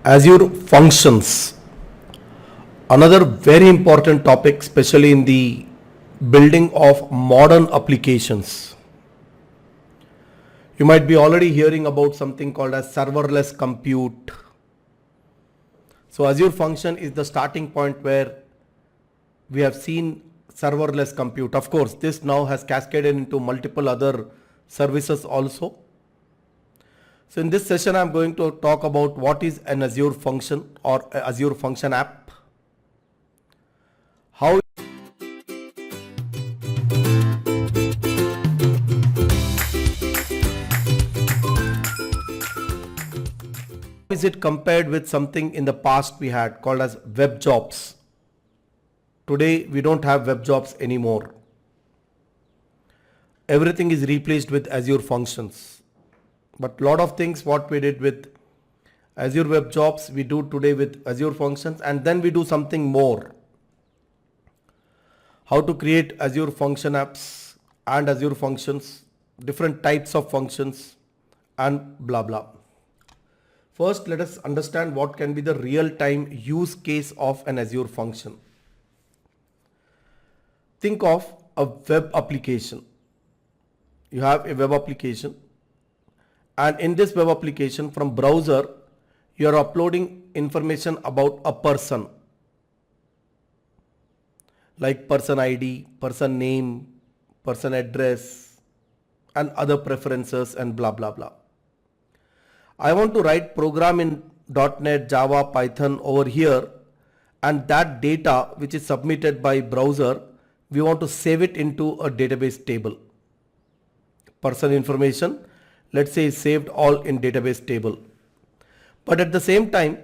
Azure Functions, another very important topic, especially in the building of modern applications. You might be already hearing about something called as serverless compute. So Azure Function is the starting point where we have seen serverless compute. Of course, this now has cascaded into multiple other services also. So in this session, I'm going to talk about what is an Azure function or Azure function app, how is it compared with something in the past we had called as web jobs. Today, we don't have web jobs anymore. Everything is replaced with Azure functions. But a lot of things what we did with Azure Web Jobs, we do today with Azure Functions, and then we do something more. How to create Azure Function apps and Azure Functions, different types of functions, and blah blah. First, let us understand what can be the real-time use case of an Azure function. Think of a web application. You have a web application. And in this web application from browser, you are uploading information about a person, like person ID, person name, person address, and other preferences and blah, blah, blah. I want to write program in .NET, Java, Python over here, and that data which is submitted by browser, we want to save it into a database table. Person information, let's say, is saved all in database table. But at the same time,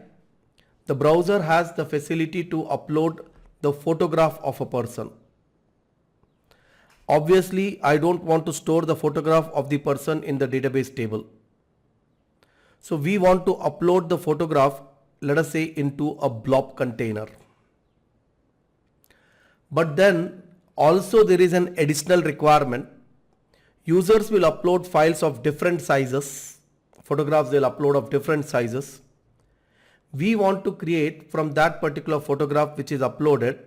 the browser has the facility to upload the photograph of a person. Obviously, I don't want to store the photograph of the person in the database table. So we want to upload the photograph, let us say, into a blob container. But then also there is an additional requirement. Users will upload files of different sizes, photographs they'll upload of different sizes. We want to create from that particular photograph which is uploaded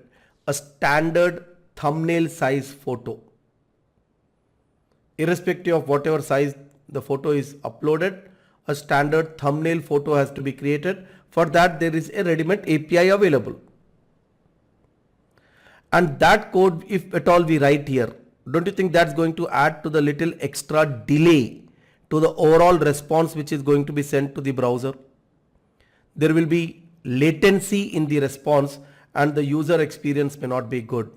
a standard thumbnail size photo. Irrespective of whatever size the photo is uploaded, a standard thumbnail photo has to be created. For that, there is a ready-made API available. And that code, if at all we write here, don't you think that's going to add to the little extra delay to the overall response which is going to be sent to the browser? There will be latency in the response and the user experience may not be good.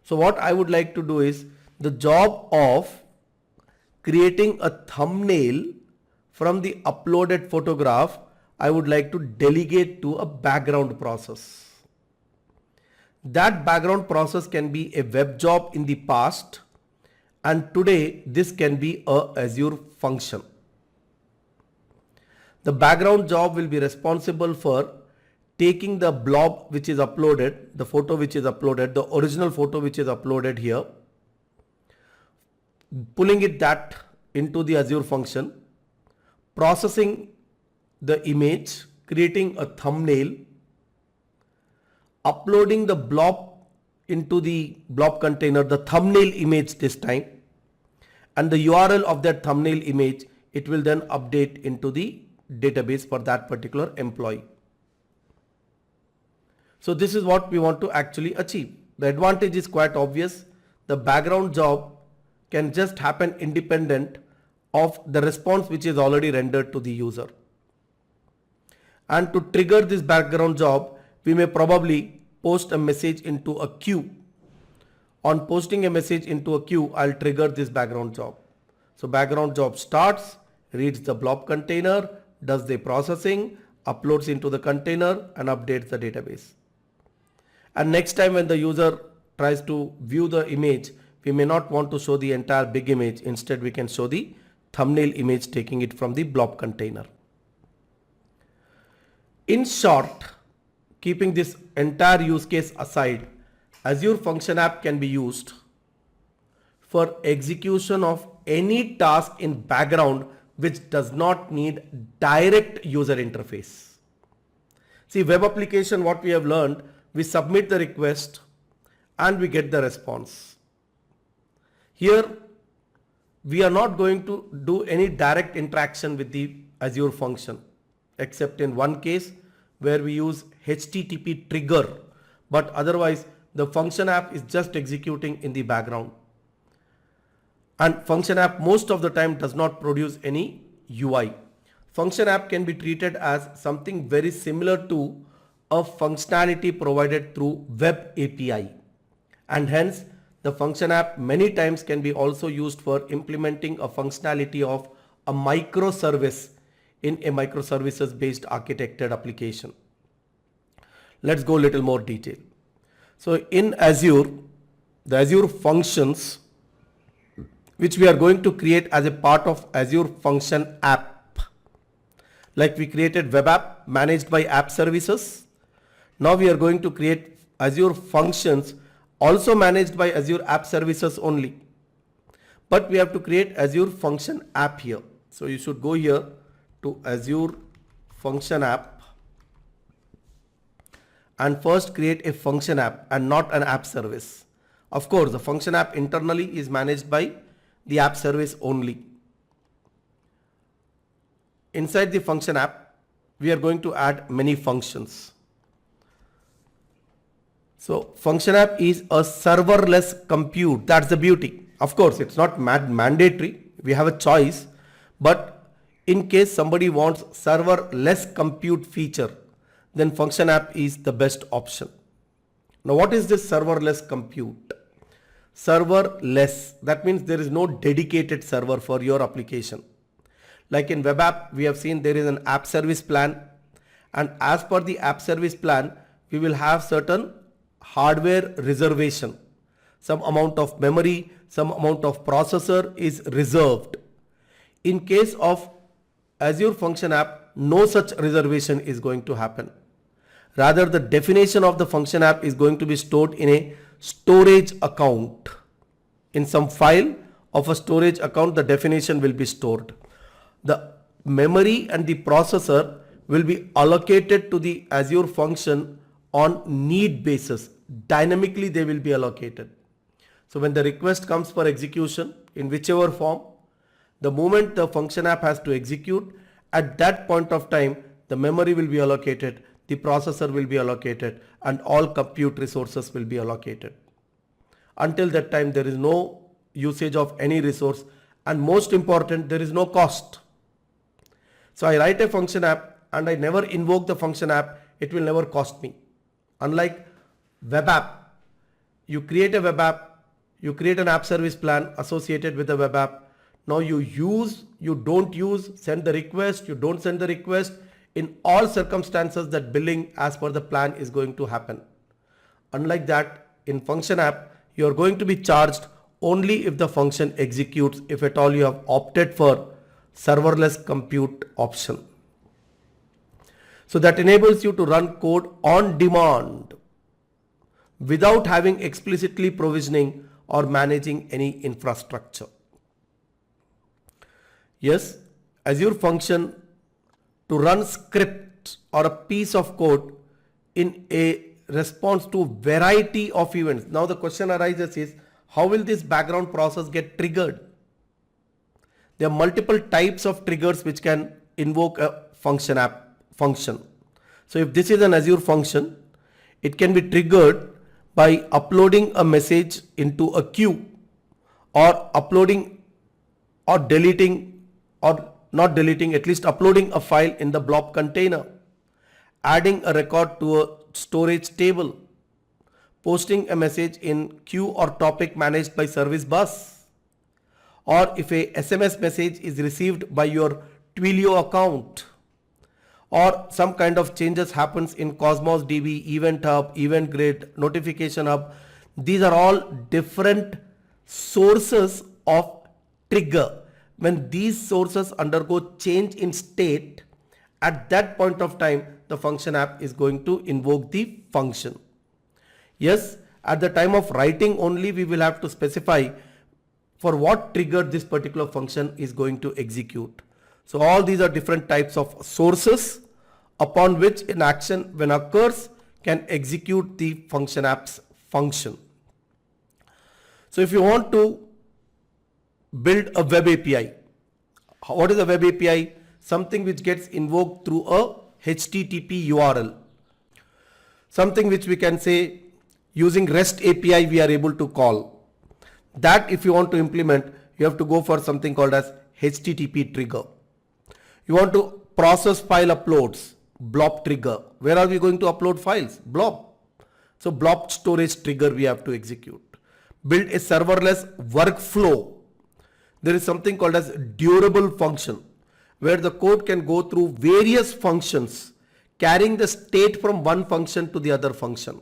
So what I would like to do is the job of creating a thumbnail from the uploaded photograph, I would like to delegate to a background process. That background process can be a web job in the past, and today this can be a Azure function. The background job will be responsible for taking the blob which is uploaded, the photo which is uploaded, the original photo which is uploaded here, pulling that into the Azure function, processing the image, creating a thumbnail, uploading the blob into the blob container, the thumbnail image this time, and the URL of that thumbnail image, it will then update into the database for that particular employee. So this is what we want to actually achieve. The advantage is quite obvious. The background job can just happen independent of the response which is already rendered to the user. And to trigger this background job, we may probably post a message into a queue. On posting a message into a queue, I'll trigger this background job. So background job starts, reads the blob container, does the processing, uploads into the container and updates the database. And next time when the user tries to view the image, we may not want to show the entire big image. Instead, we can show the thumbnail image taking it from the blob container. In short, keeping this entire use case aside, Azure Function App can be used for execution of any task in background which does not need direct user interface. See, web application, what we have learned, we submit the request and we get the response. Here, we are not going to do any direct interaction with the Azure function, except in one case where we use HTTP trigger, but otherwise the function app is just executing in the background. And function app most of the time does not produce any UI. Function app can be treated as something very similar to a functionality provided through web API, and hence the function app many times can be also used for implementing a functionality of a microservice in a microservices based architected application. Let's go a little more detail. So in Azure, the Azure Functions, which we are going to create as a part of Azure Function app. Like we created web app managed by app services. Now we are going to create Azure Functions also managed by Azure App Services only. But we have to create Azure Function app here. So you should go here to Azure Function app and first create a function app and not an app service. Of course, the function app internally is managed by the app service only. Inside the function app, we are going to add many functions. So function app is a serverless compute. That's the beauty. Of course, it's not mandatory. We have a choice, but in case somebody wants serverless compute feature, then function app is the best option. Now, what is this serverless compute? Serverless, that means there is no dedicated server for your application. Like in web app, we have seen there is an app service plan, and as per the app service plan, we will have certain hardware reservation. Some amount of memory, some amount of processor is reserved. In case of Azure Function app, no such reservation is going to happen. Rather, the definition of the function app is going to be stored in a storage account. In some file of a storage account, the definition will be stored. The memory and the processor will be allocated to the Azure function on need basis. Dynamically they will be allocated. So when the request comes for execution in whichever form, the moment the function app has to execute, at that point of time, the memory will be allocated, the processor will be allocated, and all compute resources will be allocated. Until that time, there is no usage of any resource, and most important, there is no cost. So I write a function app and I never invoke the function app, it will never cost me. Unlike web app, you create a web app, you create an app service plan associated with the web app. Now you use, you don't use, send the request, you don't send the request. In all circumstances, that billing as per the plan is going to happen. Unlike that, in function app, you are going to be charged only if the function executes, if at all you have opted for serverless compute option. So that enables you to run code on demand without having explicitly provisioning or managing any infrastructure. Yes, Azure function to run script or a piece of code in a response to variety of events. Now the question arises is, how will this background process get triggered? There are multiple types of triggers which can invoke a function app function. So if this is an Azure function, it can be triggered by uploading a message into a queue, or uploading or deleting, or not deleting, at least uploading a file in the blob container, adding a record to a storage table, posting a message in queue or topic managed by service bus, or if a SMS message is received by your Twilio account, or some kind of changes happens in Cosmos DB, Event Hub, Event Grid, Notification Hub. These are all different sources of trigger. When these sources undergo change in state, at that point of time, the function app is going to invoke the function. Yes, at the time of writing only, we will have to specify for what trigger this particular function is going to execute. So all these are different types of sources upon which an action when occurs can execute the function app's function. So if you want to build a web API, what is a web API? Something which gets invoked through a HTTP URL. Something which we can say using REST API we are able to call. That if you want to implement, you have to go for something called as HTTP trigger. You want to process file uploads, blob trigger. Where are we going to upload files? Blob. So blob storage trigger we have to execute. Build a serverless workflow. There is something called as durable function, where the code can go through various functions, carrying the state from one function to the other function.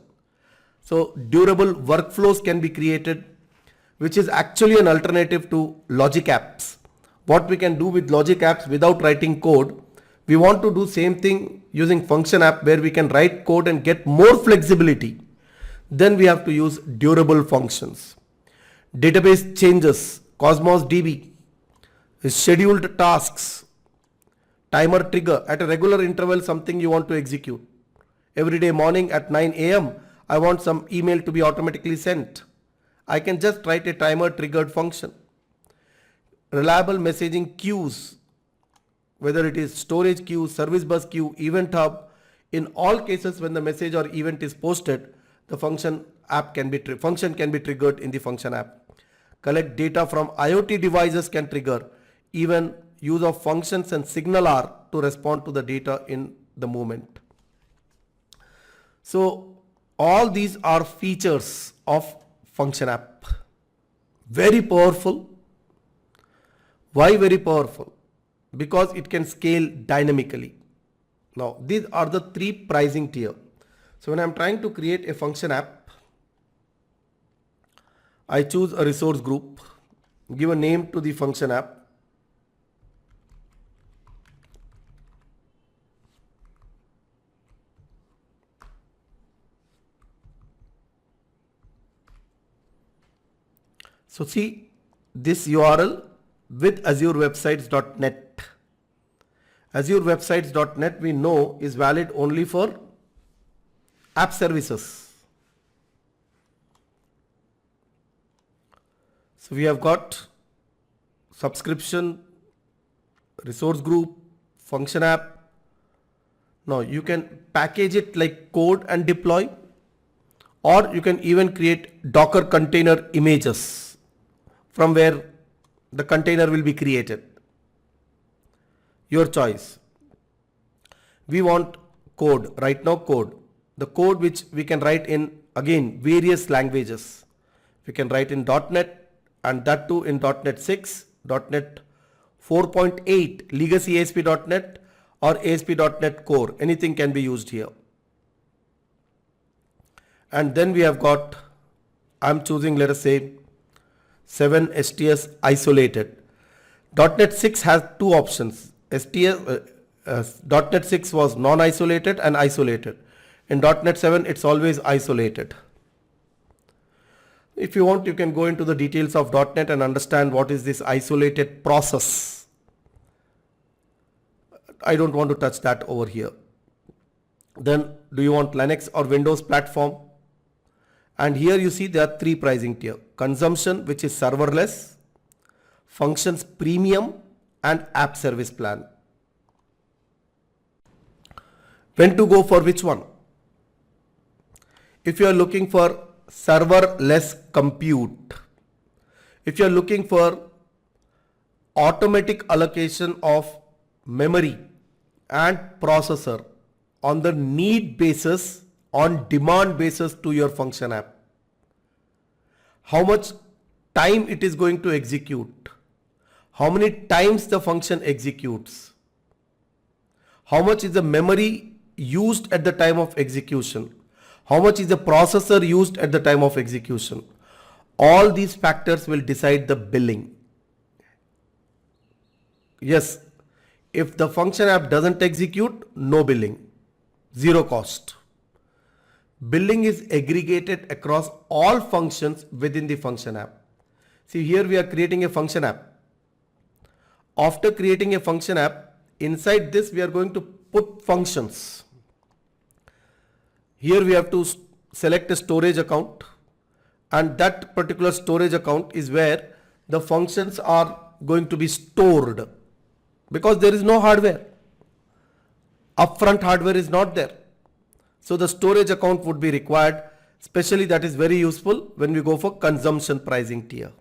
So durable workflows can be created, which is actually an alternative to logic apps. What we can do with logic apps without writing code, we want to do same thing using function app where we can write code and get more flexibility. Then we have to use durable functions. Database changes, Cosmos DB, scheduled tasks, timer trigger at a regular interval, something you want to execute. Every day morning at 9 a.m. I want some email to be automatically sent. I can just write a timer triggered function. Reliable messaging queues, whether it is storage queue, service bus queue, event hub, in all cases when the message or event is posted, the function can be triggered in the function app. Collect data from IoT devices can trigger. Even use of functions and SignalR to respond to the data in the moment. So all these are features of function app. Very powerful. Why very powerful? Because it can scale dynamically. Now these are the three pricing tier. So when I'm trying to create a function app, I choose a resource group, give a name to the function app. So see this URL with azurewebsites.net. Azurewebsites.net we know is valid only for app services. So we have got subscription, resource group, function app. Now you can package it like code and deploy, or you can even create Docker container images from where the container will be created. Your choice. We want code, right now code. The code which we can write in again various languages. We can write in .NET, and that too in .NET 6, .NET 4.8, legacy ASP.NET or ASP.NET Core. Anything can be used here. And then we have got, I'm choosing, let us say 7 STS isolated. .NET 6 has two options. .NET 6 was non-isolated and isolated. In .NET 7 it's always isolated. If you want, you can go into the details of .NET and understand what is this isolated process. I don't want to touch that over here. Then do you want Linux or Windows platform? And here you see there are three pricing tier. Consumption, which is serverless, functions premium, and app service plan. When to go for which one? If you are looking for serverless compute, if you are looking for automatic allocation of memory and processor on the need basis, on demand basis to your function app, how much time it is going to execute, how many times the function executes, how much is the memory used at the time of execution, how much is the processor used at the time of execution. All these factors will decide the billing. Yes, if the function app doesn't execute, no billing, zero cost. Billing is aggregated across all functions within the function app. See, here we are creating a function app. after creating a function app, inside this we are going to put functions. Here we have to select a storage account, and that particular storage account is where the functions are going to be stored, because there is no hardware. Upfront hardware is not there. So the storage account would be required, especially that is very useful when we go for consumption pricing tier.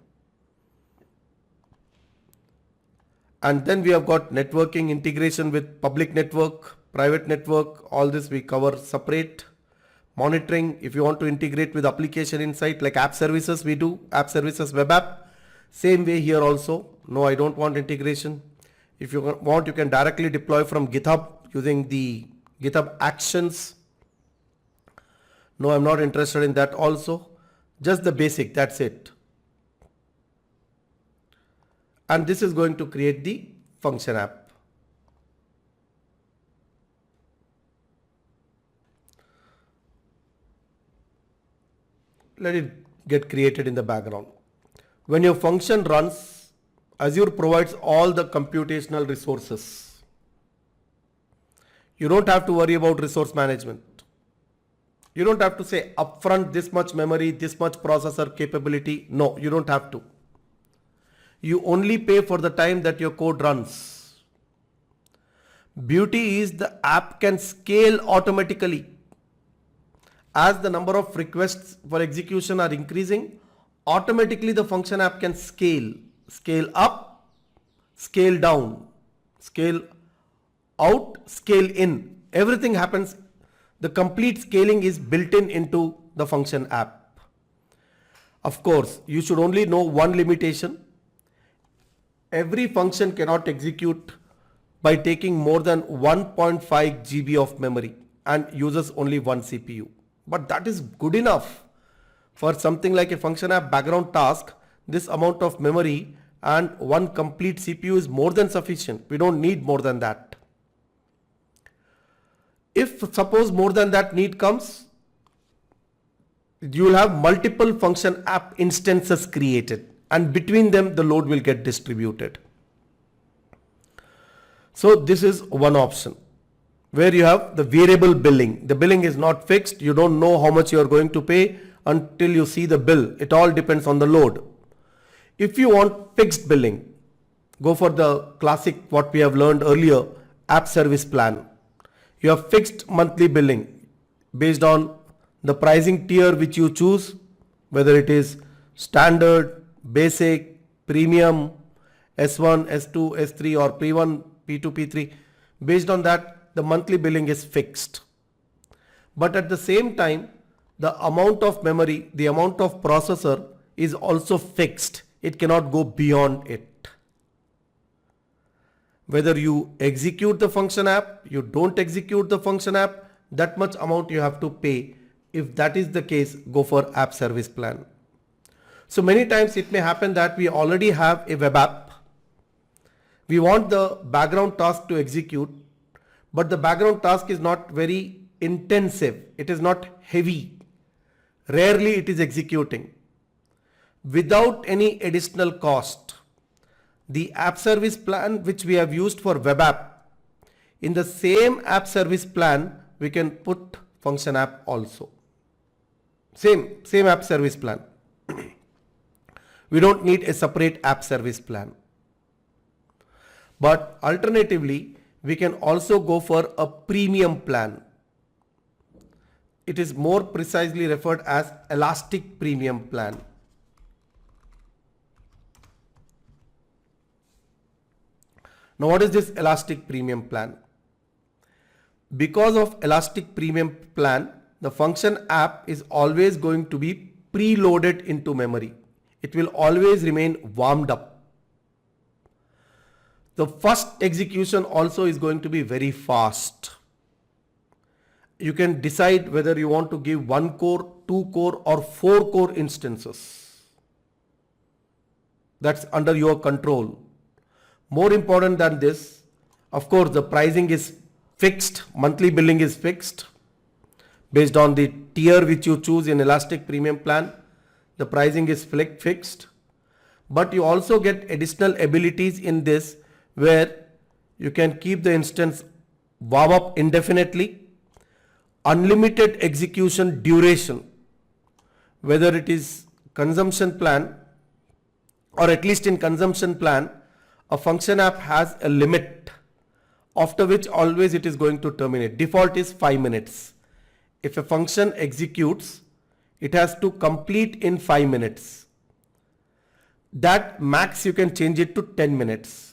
And then we have got networking integration with public network, private network, all this we cover separate. Monitoring, if you want to integrate with application insight like app services, we do app services web app. Same way here also. No, I don't want integration. If you want, you can directly deploy from GitHub using the GitHub Actions. No, I'm not interested in that also. Just the basic, that's it. And this is going to create the function app. Let it get created in the background. When your function runs, Azure provides all the computational resources. You don't have to worry about resource management. You don't have to say upfront this much memory, this much processor capability. No, you don't have to. You only pay for the time that your code runs. Beauty is the app can scale automatically. As the number of requests for execution are increasing, automatically the function app can scale up, scale down, scale out, scale in. Everything happens. The complete scaling is built into the function app. Of course, you should only know one limitation. Every function cannot execute by taking more than 1.5 GB of memory and uses only one CPU. But that is good enough for something like a function app background task. This amount of memory and one complete CPU is more than sufficient. We don't need more than that. If suppose more than that need comes, you will have multiple function app instances created, and between them the load will get distributed. So this is one option where you have the variable billing. The billing is not fixed. You don't know how much you are going to pay until you see the bill. It all depends on the load. If you want fixed billing, go for the classic what we have learned earlier, app service plan. You have fixed monthly billing based on the pricing tier which you choose, whether it is standard, basic, premium, S1, S2, S3 or P1, P2, P3. Based on that, the monthly billing is fixed. But at the same time, the amount of memory, the amount of processor is also fixed. It cannot go beyond it. Whether you execute the function app, you don't execute the function app, that much amount you have to pay. If that is the case, go for app service plan. So many times it may happen that we already have a web app. We want the background task to execute, but the background task is not very intensive. It is not heavy. Rarely it is executing. Without any additional cost, the app service plan which we have used for web app, in the same app service plan, we can put function app also. Same app service plan. We don't need a separate app service plan. But alternatively, we can also go for a premium plan. It is more precisely referred as elastic premium plan. Now what is this elastic premium plan? Because of elastic premium plan, the function app is always going to be preloaded into memory. It will always remain warmed up. The first execution also is going to be very fast. You can decide whether you want to give 1 core, 2 core or 4 core instances. That's under your control. More important than this, of course, the pricing is fixed, monthly billing is fixed. Based on the tier which you choose in elastic premium plan, the pricing is fixed. But you also get additional abilities in this, where you can keep the instance warm up indefinitely, unlimited execution duration, whether it is consumption plan or at least in consumption plan, a function app has a limit after which always it is going to terminate. Default is 5 minutes. If a function executes, it has to complete in 5 minutes. That max you can change it to 10 minutes.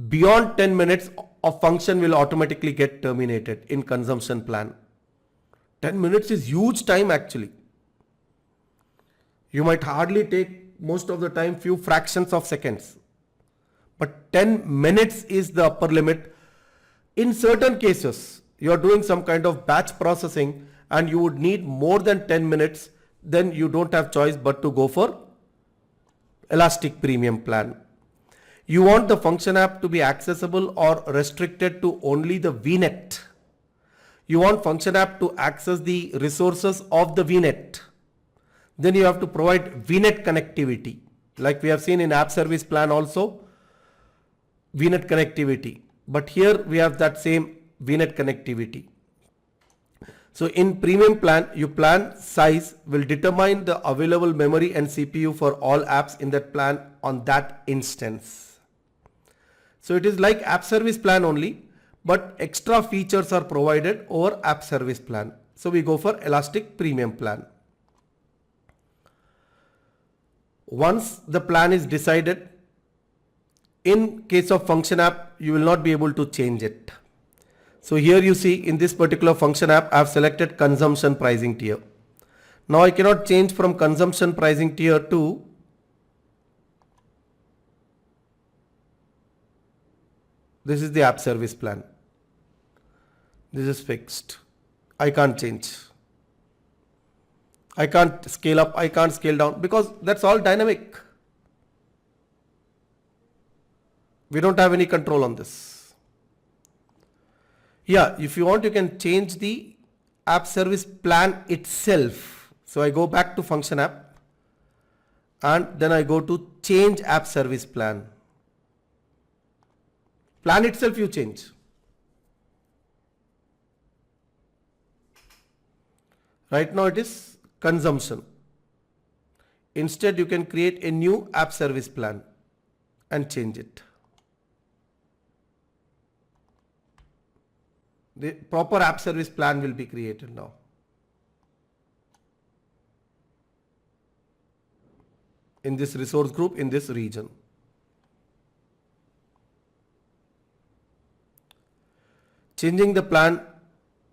Beyond 10 minutes, a function will automatically get terminated in consumption plan. 10 minutes is huge time actually. You might hardly take most of the time few fractions of seconds. But 10 minutes is the upper limit. In certain cases, you are doing some kind of batch processing and you would need more than 10 minutes, then you don't have choice but to go for Elastic Premium plan. You want the function app to be accessible or restricted to only the VNet. You want function app to access the resources of the VNet. Then you have to provide VNet connectivity. Like we have seen in app service plan also, VNet connectivity. But here we have that same VNet connectivity. So in premium plan, your plan size will determine the available memory and CPU for all apps in that plan on that instance. So it is like app service plan only, but extra features are provided over app service plan. So we go for Elastic Premium plan. Once the plan is decided, in case of function app, you will not be able to change it. So here you see in this particular function app, I have selected consumption pricing tier. Now I cannot change from consumption pricing tier to this is the app service plan. This is fixed. I can't change. I can't scale up, I can't scale down because that's all dynamic. We don't have any control on this. Yeah, if you want, you can change the app service plan itself. So I go back to function app and then I go to change app service plan. Plan itself you change. Right now it is consumption. Instead you can create a new app service plan and change it. The proper app service plan will be created now. In this resource group, in this region. Changing the plan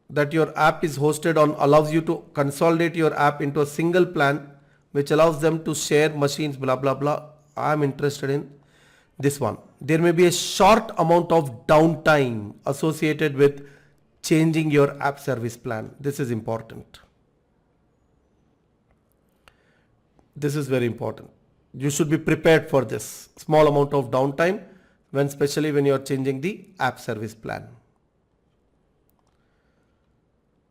that your app is hosted on allows you to consolidate your app into a single plan which allows them to share machines, blah, blah, blah. I am interested in this one. There may be a short amount of downtime associated with changing your app service plan. This is important. This is very important. You should be prepared for this small amount of downtime especially when you are changing the app service plan.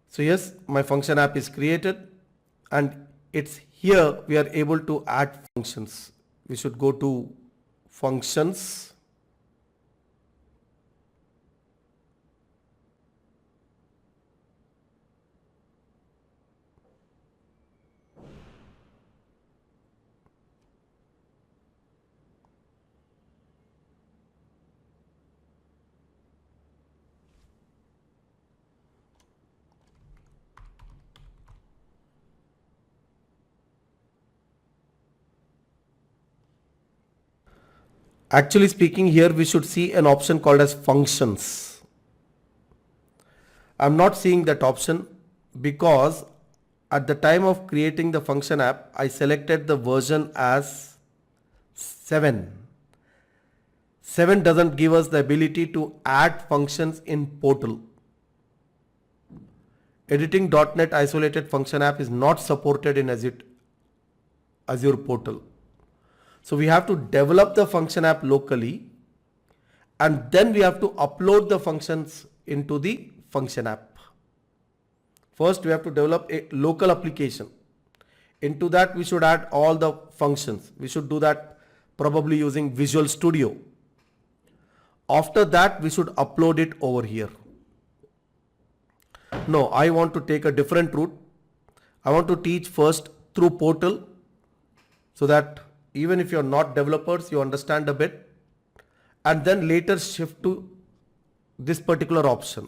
So yes, my function app is created and it's here we are able to add functions. We should go to functions. Actually speaking, here we should see an option called as functions. I'm not seeing that option because at the time of creating the function app, I selected the version as 7. 7 doesn't give us the ability to add functions in portal. Editing .NET isolated function app is not supported in Azure portal. So we have to develop the function app locally and then we have to upload the functions into the function app. First we have to develop a local application. Into that we should add all the functions. We should do that probably using Visual Studio. After that, we should upload it over here. No, I want to take a different route. I want to teach first through portal so that even if you're not developers, you understand a bit, and then later shift to this particular option.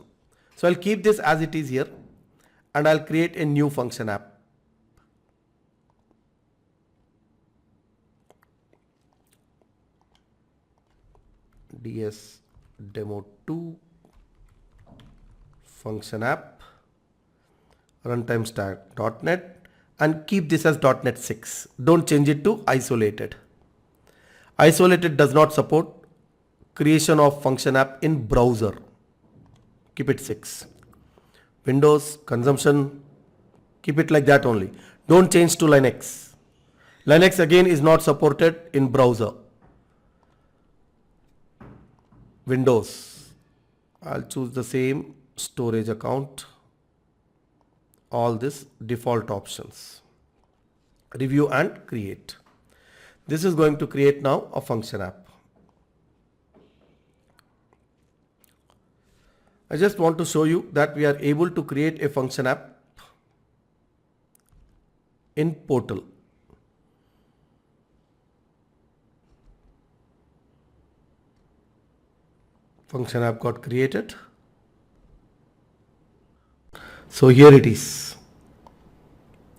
So I'll keep this as it is here and I'll create a new function app. DS demo 2 function app runtime stack .NET and keep this as .NET 6. Don't change it to isolated. Isolated does not support creation of function app in browser. Keep it 6. Windows, consumption, keep it like that only. Don't change to Linux. Linux again is not supported in browser. Windows, I'll choose the same storage account, all this default options, review and create. This is going to create now a function app. I just want to show you that we are able to create a function app in portal. Function app got created. So here it is.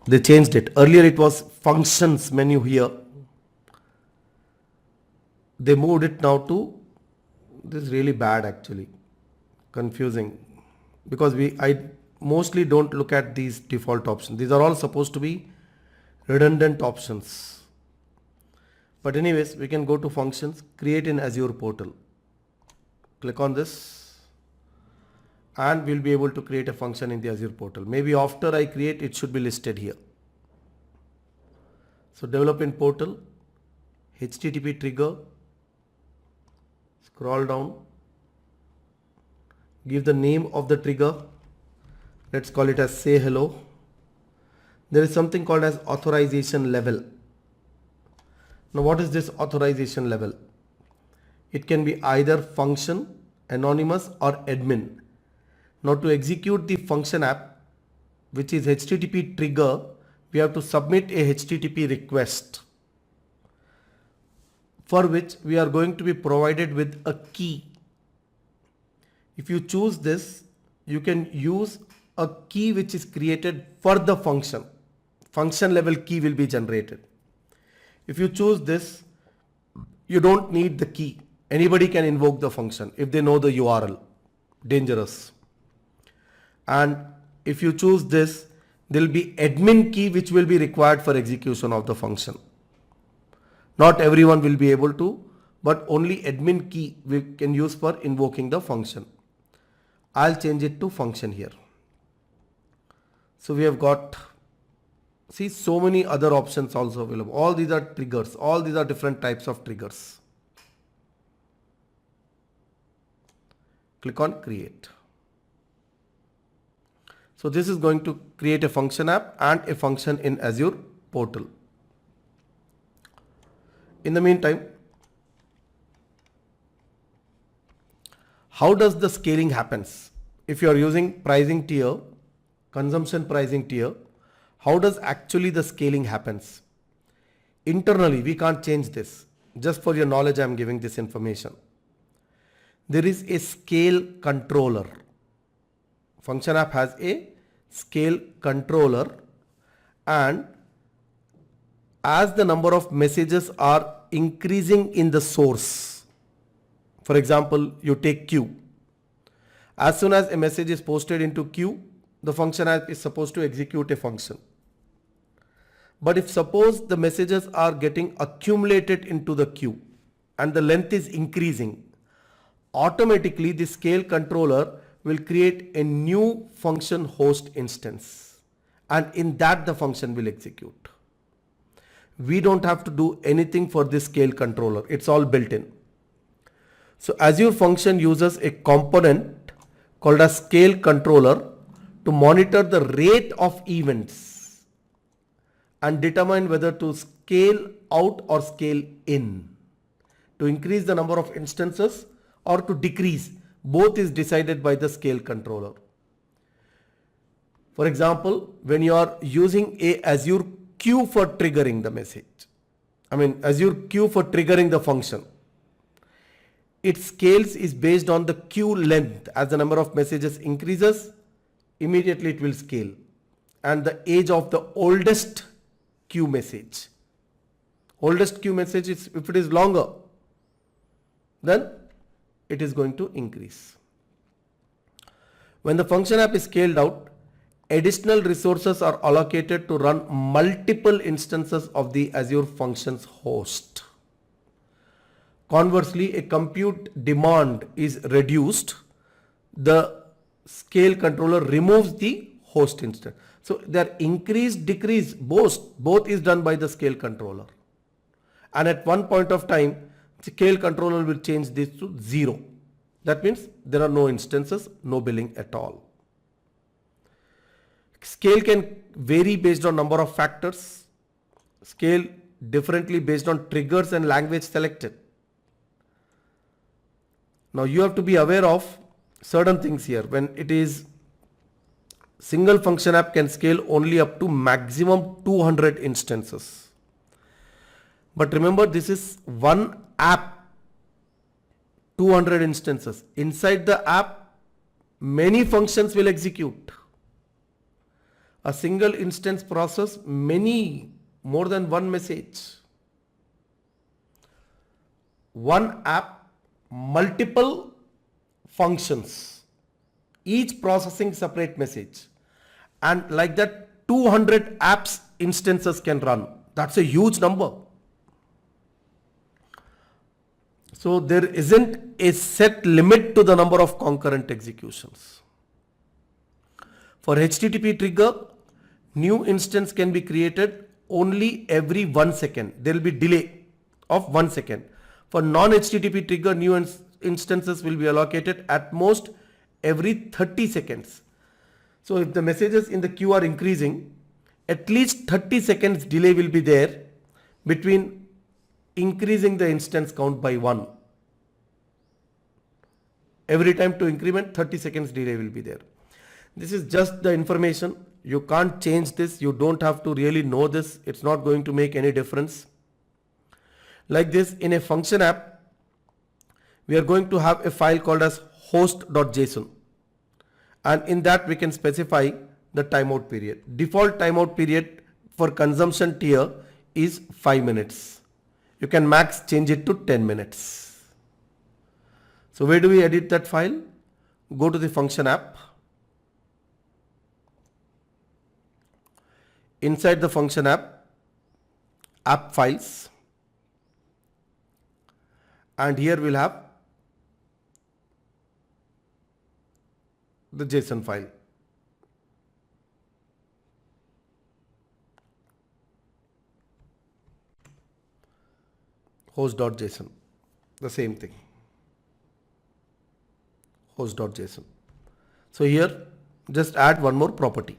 They changed it. Earlier it was functions menu here. They moved it now to, this is really bad actually, confusing, because I mostly don't look at these default options. These are all supposed to be redundant options. But anyways, we can go to functions, create in Azure portal. Click on this and we'll be able to create a function in the Azure portal. Maybe after I create, it should be listed here. So develop in portal, HTTP trigger, scroll down, give the name of the trigger. Let's call it as say hello. There is something called as authorization level. Now what is this authorization level? It can be either function, anonymous or admin. Now to execute the function app, which is HTTP trigger, we have to submit a HTTP request, for which we are going to be provided with a key. If you choose this, you can use a key which is created for the function. Function level key will be generated. If you choose this, you don't need the key. Anybody can invoke the function if they know the URL. Dangerous. And if you choose this, there will be admin key which will be required for execution of the function. Not everyone will be able to, but only admin key we can use for invoking the function. I'll change it to function here. So we have got, see, so many other options also available. All these are triggers. All these are different types of triggers. Click on create. So this is going to create a function app and a function in Azure portal. In the meantime, how does the scaling happens? If you are using pricing tier, consumption pricing tier, how does actually the scaling happens? Internally, we can't change this. Just for your knowledge, I am giving this information. There is a scale controller. Function app has a scale controller, and as the number of messages are increasing in the source, for example, you take queue. As soon as a message is posted into queue, the function app is supposed to execute a function. But if suppose the messages are getting accumulated into the queue and the length is increasing, automatically the scale controller will create a new function host instance, and in that the function will execute. We don't have to do anything for this scale controller. It's all built in. So Azure Function uses a component called a scale controller to monitor the rate of events and determine whether to scale out or scale in, to increase the number of instances or to decrease, both is decided by the scale controller. For example, when you are using a Azure queue for triggering the message, Azure queue for triggering the function, its scales is based on the queue length. As the number of messages increases, immediately it will scale, and the age of the oldest queue message. Oldest queue message is, if it is longer, then it is going to increase. When the function app is scaled out, additional resources are allocated to run multiple instances of the Azure Functions host. Conversely, a compute demand is reduced, the scale controller removes the host instance. So their increase, decrease, both is done by the scale controller. And at one point of time, the scale controller will change this to 0. That means there are no instances, no billing at all. Scale can vary based on number of factors. Scale differently based on triggers and language selected. Now you have to be aware of certain things here. When it is single function app can scale only up to maximum 200 instances. But remember, this is one app, 200 instances. Inside the app, many functions will execute. A single instance process more than one message. One app, multiple functions, each processing separate message, and like that 200 apps instances can run. That's a huge number. So there isn't a set limit to the number of concurrent executions. For HTTP trigger, new instance can be created only every 1 second. There will be delay of 1 second. For non-HTTP trigger, new instances will be allocated at most every 30 seconds. So if the messages in the queue are increasing, at least 30 seconds delay will be there between increasing the instance count by 1. Every time to increment, 30 seconds delay will be there. This is just the information. You can't change this. You don't have to really know this. It's not going to make any difference. Like this, in a function app, we are going to have a file called as host.json. And in that we can specify the timeout period. Default timeout period for consumption tier is 5 minutes. You can max change it to 10 minutes. So where do we edit that file? Go to the function app. Inside the function app, app files, and here we'll have the JSON file. Host.json, the same thing. Host.json. So here just add one more property.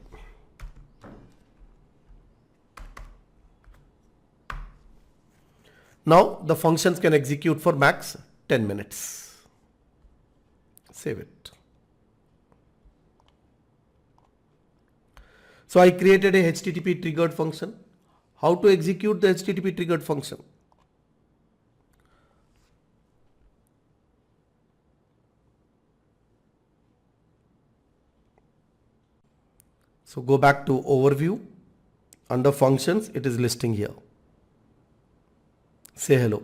Now the functions can execute for max 10 minutes. Save it. So I created a HTTP triggered function. How to execute the HTTP triggered function? So go back to overview. Under functions, it is listing here. Say hello.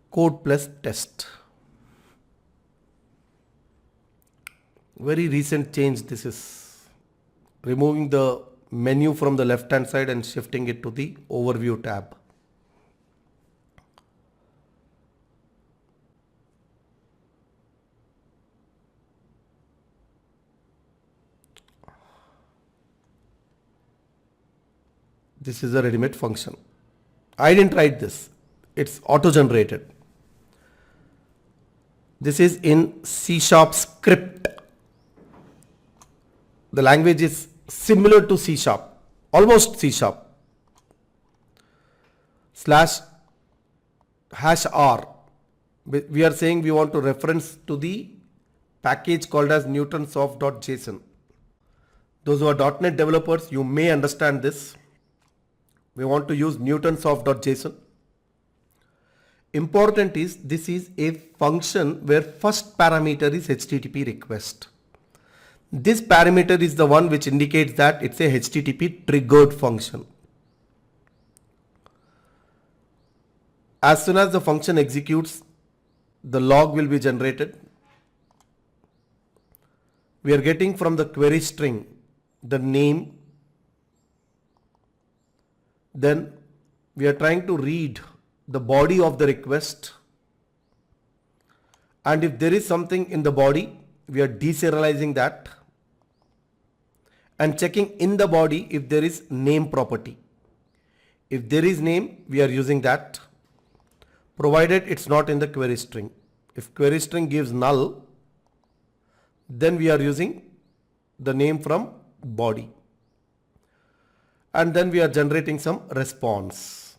Code plus test. Very recent change this is. Removing the menu from the left hand side and shifting it to the overview tab. This is a ready-made function. I didn't write this. It's auto-generated. This is in C# script. The language is similar to C#, almost C#. slash hash r. We are saying we want to reference to the package called as 𝗏𝗏𝑠oft.json. Those who are .NET developers, you may understand this. We want to use 𝗏𝗏𝑠oft.json. Important is this is a function where first parameter is HTTP request. This parameter is the one which indicates that it's a HTTP triggered function. As soon as the function executes, the log will be generated. We are getting from the query string the name. Then we are trying to read the body of the request. And if there is something in the body, we are deserializing that and checking in the body if there is name property. If there is name, we are using that, provided it's not in the query string. If query string gives null, then we are using the name from body. And then we are generating some response.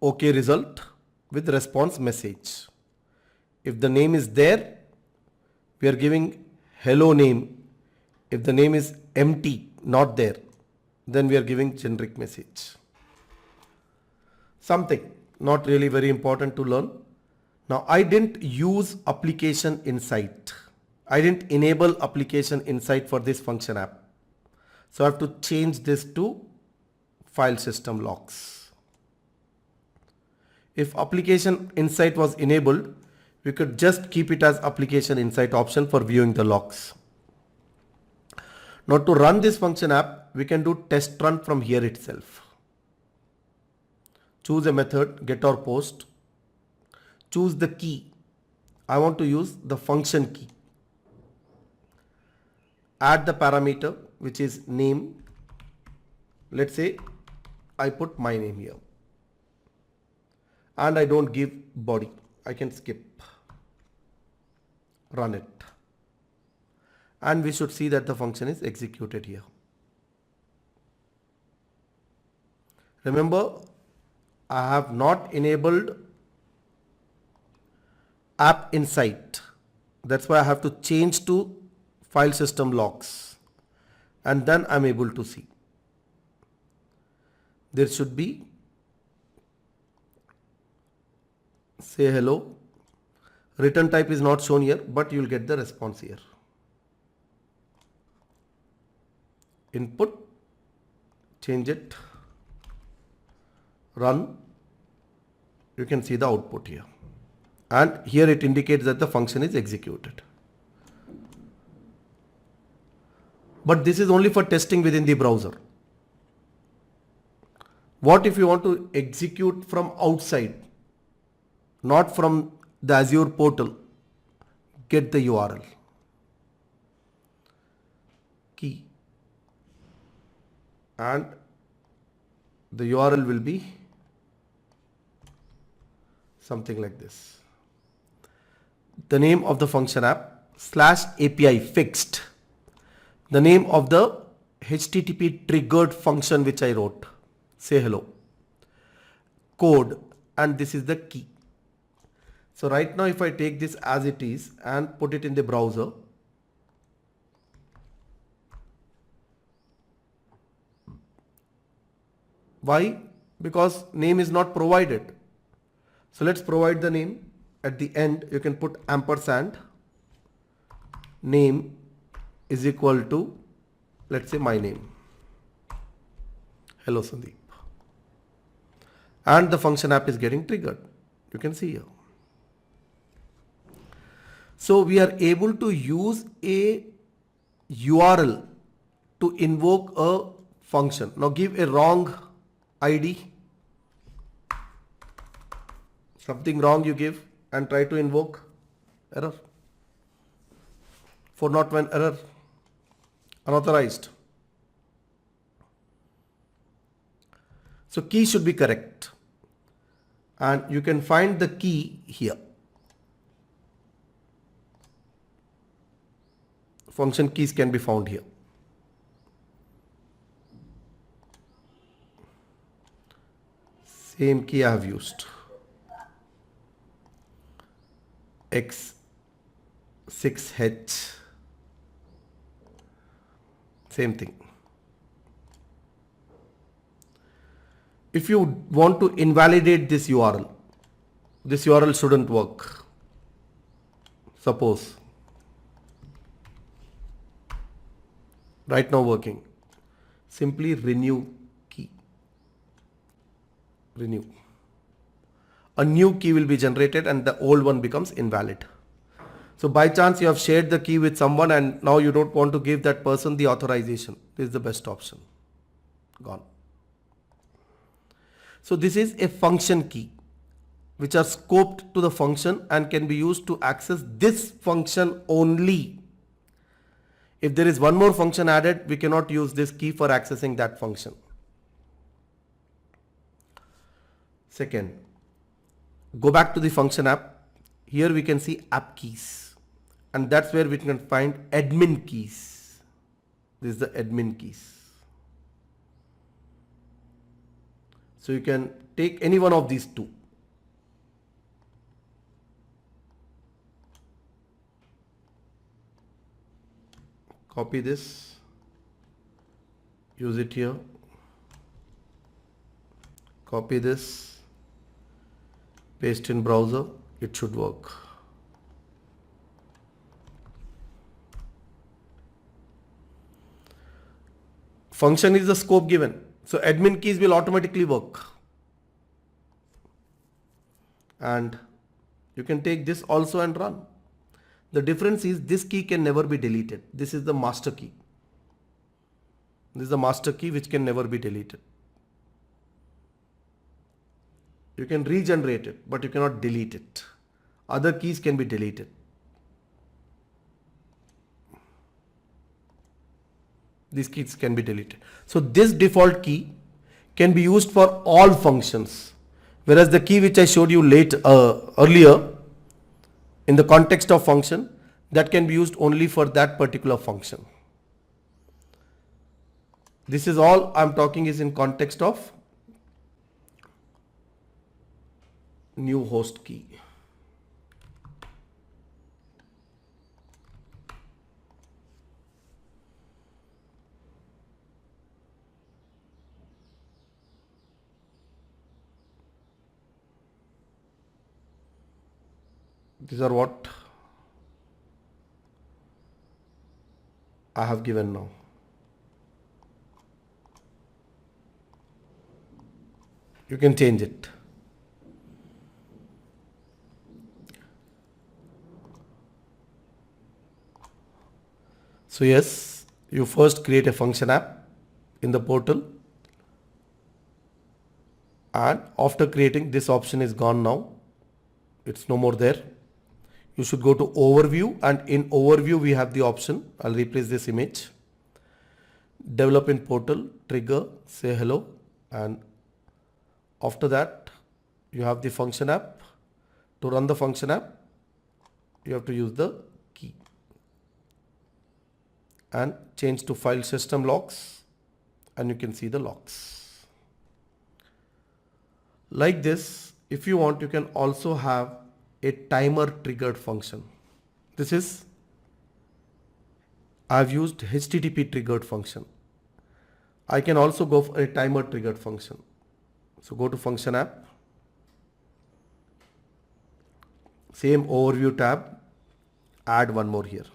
OK result with response message. If the name is there, we are giving hello name. If the name is empty, not there, then we are giving generic message. Something not really very important to learn. Now I didn't use application insight. I didn't enable application insight for this function app. So I have to change this to file system logs. If application insight was enabled, we could just keep it as application insight option for viewing the logs. Now to run this function app, we can do test run from here itself. Choose a method, get or post. Choose the key. I want to use the function key. Add the parameter which is name. Let's say I put my name here. And I don't give body. I can skip. Run it. And we should see that the function is executed here. Remember, I have not enabled app insight. That's why I have to change to file system logs. And then I'm able to see. There should be say hello. Return type is not shown here, but you will get the response here. Input, change it, run. You can see the output here. And here it indicates that the function is executed. But this is only for testing within the browser. What if you want to execute from outside, not from the Azure portal? Get the URL. Key. And the URL will be something like this. The name of the function app /API fixed. The name of the HTTP triggered function which I wrote. Say hello. Code, and this is the key. So right now if I take this as it is and put it in the browser, why? Because name is not provided. So let's provide the name. At the end you can put ampersand, name is equal to, let's say, my name. Hello Sandeep. And the function app is getting triggered. You can see here. So we are able to use a URL to invoke a function. Now give a wrong ID. Something wrong you give and try to invoke, error. 401 error, unauthorized. So key should be correct. And you can find the key here. Function keys can be found here. Same key I have used. 𝗗𝗃 same thing. If you want to invalidate this URL shouldn't work. Suppose right now working. Simply renew key. Renew. A new key will be generated and the old one becomes invalid. So by chance you have shared the key with someone and now you don't want to give that person the authorization. This is the best option. Gone. So this is a function key which are scoped to the function and can be used to access this function only. If there is one more function added, we cannot use this key for accessing that function. Second, go back to the function app. Here we can see app keys. And that's where we can find admin keys. This is the admin keys. So you can take any one of these two. Copy this, use it here, copy this, paste in browser, it should work. Function is the scope given, so admin keys will automatically work. And you can take this also and run. The difference is this key can never be deleted. This is the master key. This is the master key which can never be deleted. You can regenerate it, but you cannot delete it. Other keys can be deleted. These keys can be deleted. So this default key can be used for all functions. Whereas the key which I showed you earlier in the context of function, that can be used only for that particular function. This is all I'm talking is in context of new host key. These are what I have given now. You can change it. So yes, you first create a function app in the portal, and after creating, this option is gone now. It's no more there. You should go to overview, and in overview we have the option. I'll replace this image. Develop in portal, trigger, say hello, and after that you have the function app. To run the function app, you have to use the key and change to file system logs, and you can see the logs. Like this, if you want, you can also have a timer triggered function. This is, I've used HTTP triggered function. I can also go for a timer triggered function. So go to function app, same overview tab, add one more here.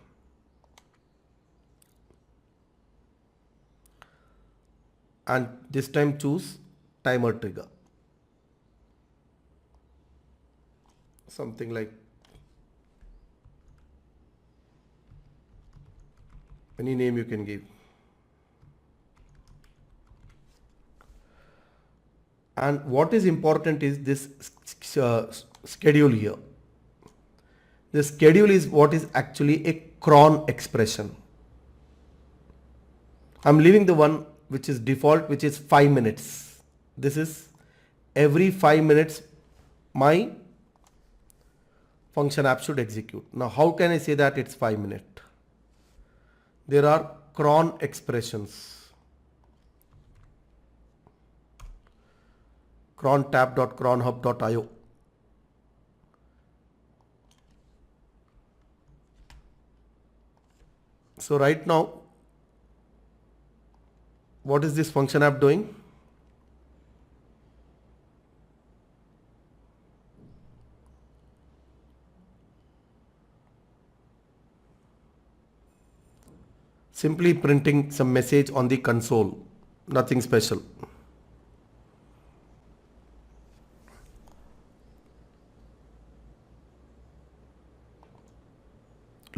And this time choose timer trigger. Something like any name you can give. And what is important is this schedule here. The schedule is what is actually a cron expression. I'm leaving the one which is default, which is 5 minutes. This is every 5 minutes my function app should execute. Now how can I say that it's 5 minutes? There are cron expressions. crontab.cronhub.io. So right now, what is this function app doing? Simply printing some message on the console, nothing special.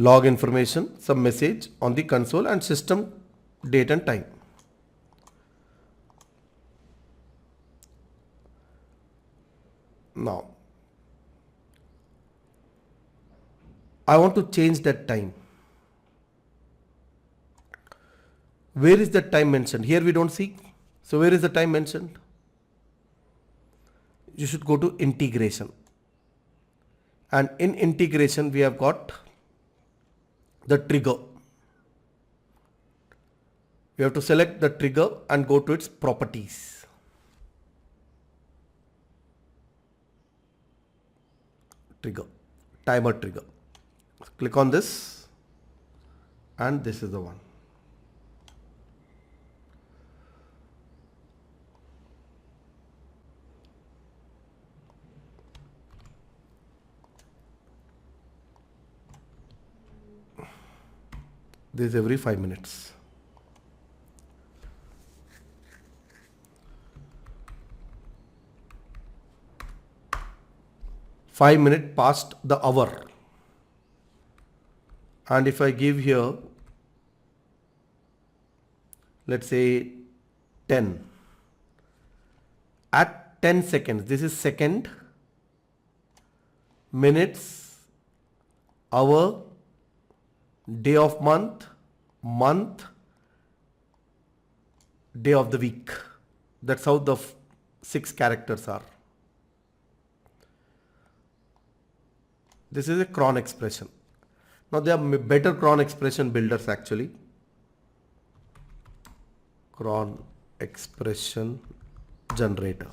Log information, some message on the console and system date and time. Now, I want to change that time. Where is the time mentioned? Here we don't see. So where is the time mentioned? You should go to integration. And in integration, we have got the trigger. We have to select the trigger and go to its properties. Trigger, timer trigger. Click on this, and this is the one. This is every 5 minutes. Five minutes past the hour. And if I give here, let's say 10. At 10 seconds, this is second, minutes, hour, day of month, day of the week. That's how the 6 characters are. This is a cron expression. Now there are better cron expression builders actually. Cron expression generator.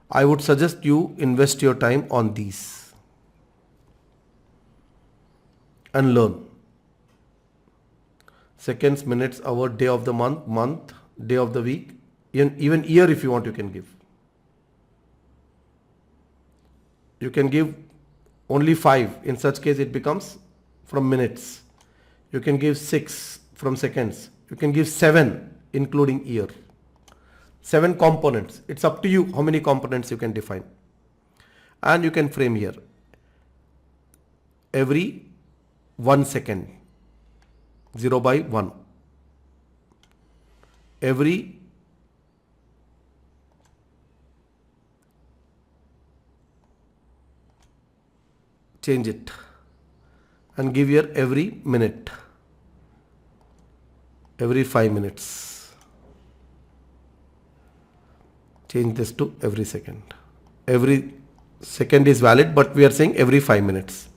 I would suggest you invest your time on these and learn. Seconds, minutes, hour, day of the month, day of the week, even year if you want you can give. You can give only 5. In such case it becomes from minutes. You can give 6 from seconds. You can give 7 including year. 7 components. It's up to you how many components you can define. And you can frame here. Every 1 second. 0 by 1. Every change it and give here every minute, every 5 minutes. Change this to every second. Every second is valid, but we are saying every 5 minutes.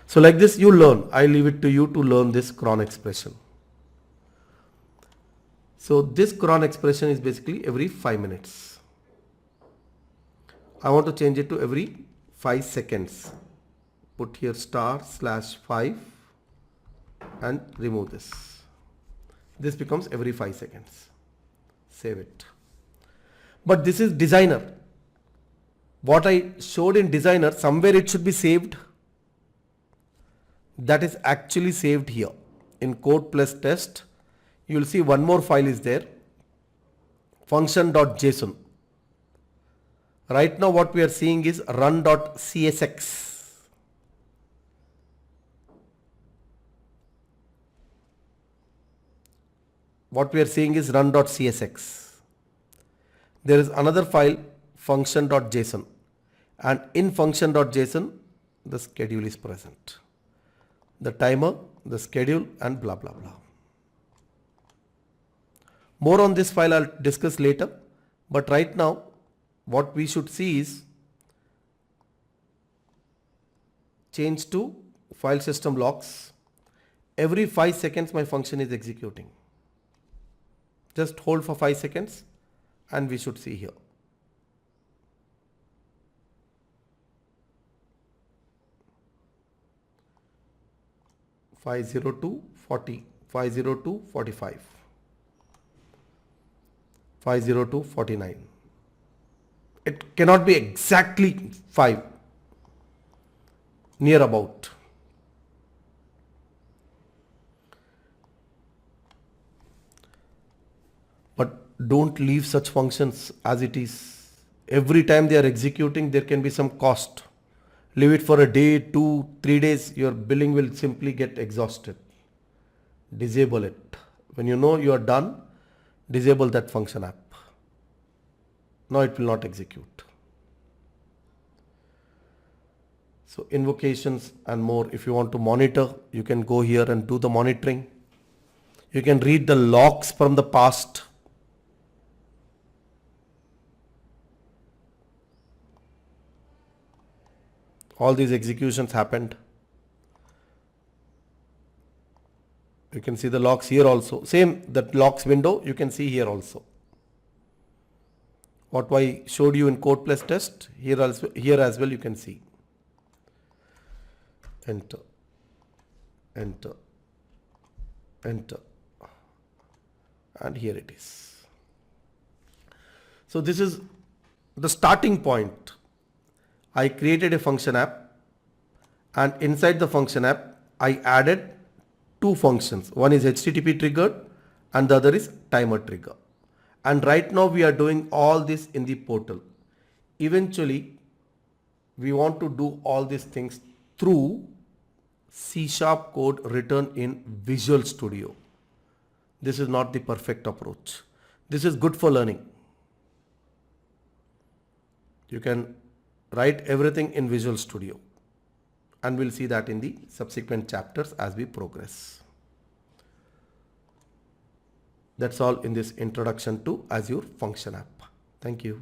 So like this you learn. I leave it to you to learn this cron expression. So this cron expression is basically every 5 minutes. I want to change it to every 5 seconds. Put here */5 and remove this. This becomes every 5 seconds. Save it. But this is designer. What I showed in designer, somewhere it should be saved. That is actually saved here. In code plus test, you will see one more file is there. Function.json. Right now what we are seeing is run.csx. What we are seeing is run.csx. There is another file function.json, and in function.json the schedule is present. The timer, the schedule, and blah blah blah. More on this file I'll discuss later, but right now what we should see is change to file system logs. Every 5 seconds my function is executing. Just hold for 5 seconds and we should see here. 502 40, 502 45, 502 49. It cannot be exactly 5, near about. But don't leave such functions as it is. Every time they are executing, there can be some cost. Leave it for a day, 2, 3 days, your billing will simply get exhausted. Disable it. When you know you are done, disable that function app. Now it will not execute. So invocations and more, if you want to monitor, you can go here and do the monitoring. You can read the logs from the past. All these executions happened. You can see the logs here also. Same, that logs window you can see here also. What I showed you in code plus test, here as well you can see. Enter, enter, enter, and here it is. So this is the starting point. I created a function app, and inside the function app I added two functions. One is HTTP triggered and the other is timer trigger. And right now we are doing all this in the portal. Eventually we want to do all these things through C# code written in Visual Studio. This is not the perfect approach. This is good for learning. You can write everything in Visual Studio, and we'll see that in the subsequent chapters as we progress. That's all in this introduction to Azure Function app. Thank you.